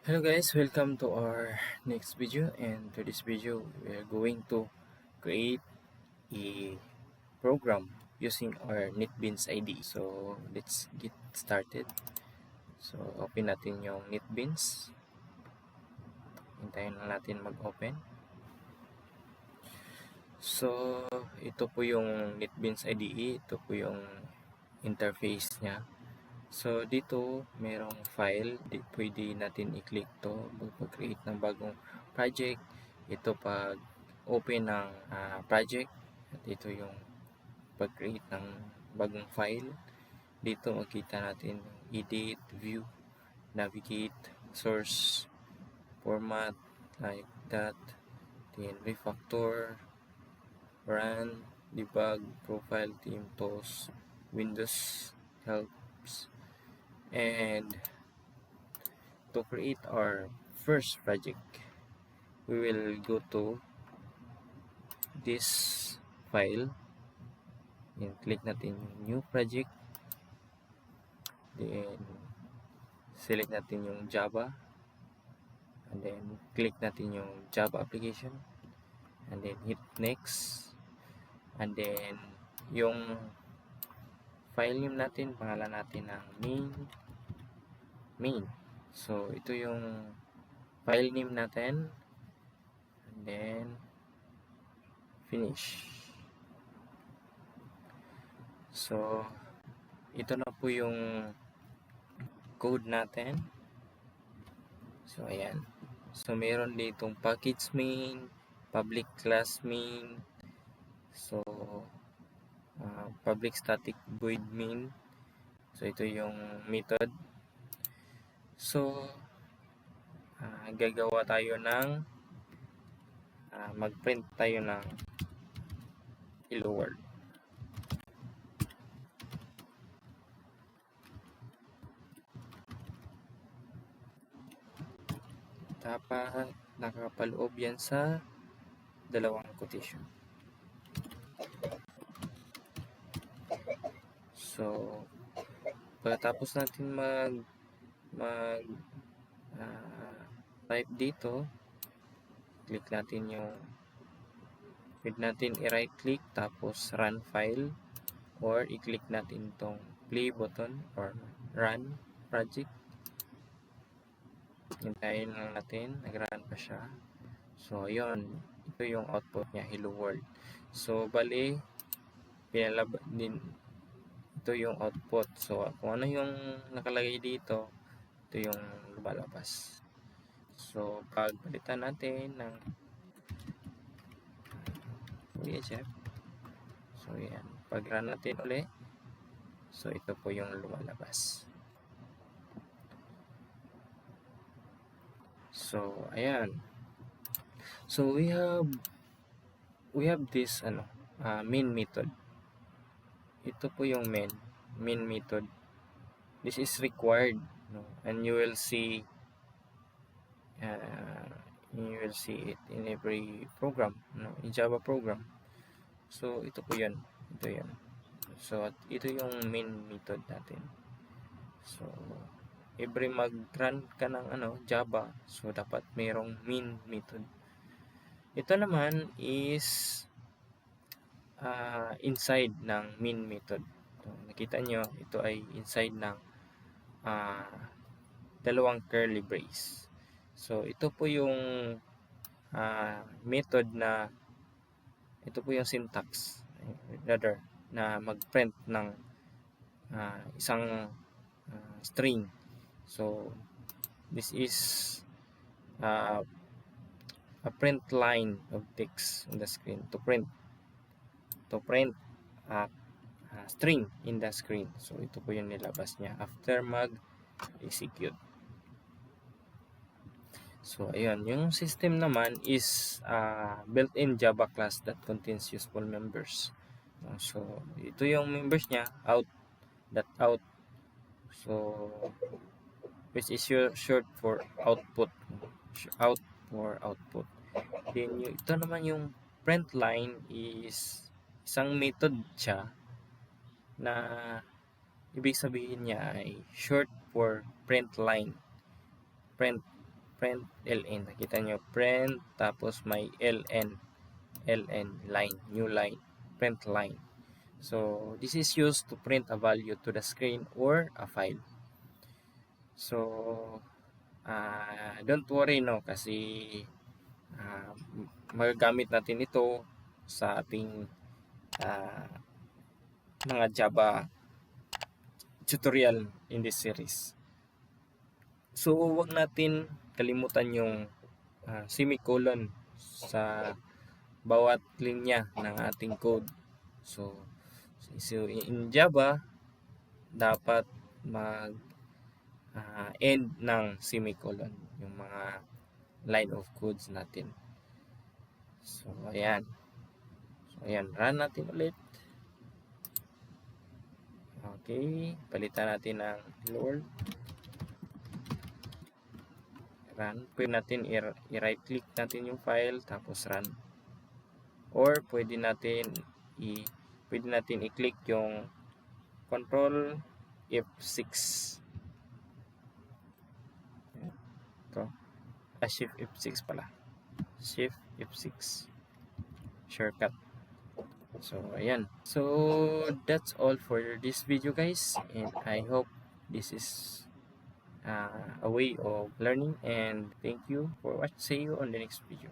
Hello guys, welcome to our next video, and to this video we are going to create a program using our NetBeans IDE. So let's get started. So open natin yung NetBeans. Hintayin lang natin mag-open. So ito po yung NetBeans IDE, ito po yung interface niya. So dito merong file, pwede natin i-click to mag-create ng bagong project. Ito pag open ng project, at ito yung pag-create ng bagong file. Dito makita natin edit, view, navigate, source, format, like that, then refactor, run, debug, profile, theme, tools, Windows helps. And to create our first project, we will go to this file and click natin yung new project, then select natin yung Java, and then click natin yung Java application, and then hit next, and then yung file name natin, pangalan natin ng main. So ito yung file name natin, and then finish. So ito na po yung code natin. So ayan, so meron ditong package main, public class main, so public static void main. So ito yung method. So gagawa tayo ng mag-print tayo ng hello world. Dapat nakapaloob yan sa dalawang quotation. So pagkatapos natin type dito, click natin yung, pwede natin i-right click tapos run file, or i-click natin itong play button or run project. Hintayin lang natin, nag-run pa siya. So ayun, ito yung output niya, hello world. So bali pinalabas din, ito yung output. So kung ano yung nakalagay dito, ito yung lumalabas. So pag palitan natin ng VHF, so yan, pag run natin ulit, so ito po yung lumalabas. So ayan, so we have this main method. Ito po yung main method. This is required, no? And you will see it in every program, no? In Java program. So ito po yun, ito yan. So ito yung main method natin. So every mag-run ka ng Java, so dapat mayroong main method. Ito naman is inside ng main method. So, nakita nyo, ito ay inside ng dalawang curly brace. So ito po yung method na, ito po yung syntax rather na mag-print ng isang string. So this is a print line of text on the screen to print string in the screen. So ito po yung nilabas niya after mag-execute. So ayun, yung system naman is built-in Java class that contains useful members. So ito yung members niya, out. So which is short for output. Out for output. Then ito naman yung print line is isang method siya na ibig sabihin niya ay short for print line. Print print ln, nakita nyo, print, tapos may ln line, new line, print line. So this is used to print a value to the screen or a file. So don't worry, no, kasi magagamit natin ito sa ating mga Java tutorial in this series. So wag natin kalimutan yung semicolon sa bawat linya ng ating code. So in Java, dapat mag end ng semicolon yung mga line of codes natin. So ayan, run natin ulit. Okay, palitan natin ng hello world. Run. Pwede natin i-right click natin yung file tapos run. Or pwede natin i-click yung control F6. Ito. Shift F6 pala. Shift F6. Shortcut. So ayan. So that's all for this video, guys, and I hope this is a way of learning, and thank you for watching. See you on the next video.